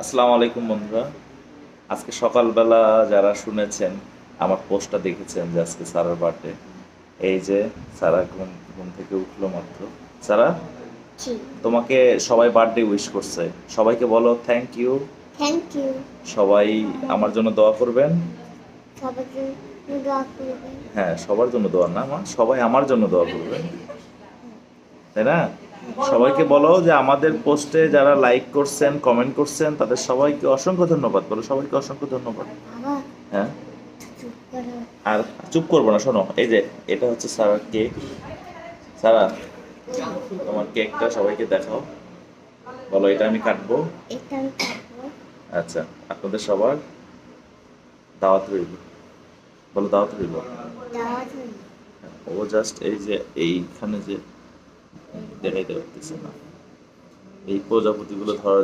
আসসালামু আলাইকুম বন্ধুরা। আজকে সকালবেলা যারা শুনেছেন আমার পোস্টটা দেখেছেন যে আজকে স্যারের বার্থডে। এই যে সারা ঘুম ঘুম থেকে উঠলো মাত্র। সারা, জি, তোমাকে সবাই বার্থডে উইশ করছে। সবাইকে বলো থ্যাংক ইউ। Thank you. সবাই আমার জন্য দোয়া করবেন। সবার জন্য দোয়া করবেন। হ্যাঁ, সবার জন্য দোয়া না, মা সবাই আমার জন্য দোয়া করবেন, তাই না? সবাইকে বলো যে আমাদের পোস্টে যারা লাইক করছেন, কমেন্ট করছেন, তাদের সবাইকে অসংখ্য ধন্যবাদ। বলো সবাইকে অসংখ্য ধন্যবাদ। বাবা, হ্যাঁ, চুপ করো। আর চুপ করবো না, শোনো, এই যে এটা হচ্ছে সারার কেক। সারা, তোমার কেকটা সবাইকে দেখাও, বলো এটা আমি কাটবো। এটা আমি খাবো। আচ্ছা, আপনাদের সবার দাওয়াত রইল, বলো দাওয়াত রইল। দাওয়াত হইল। ও জাস্ট এই যে এইখানে যে দেখাইতে পারতেছে না, এই প্রজাপতিগুলো ধরার জন্য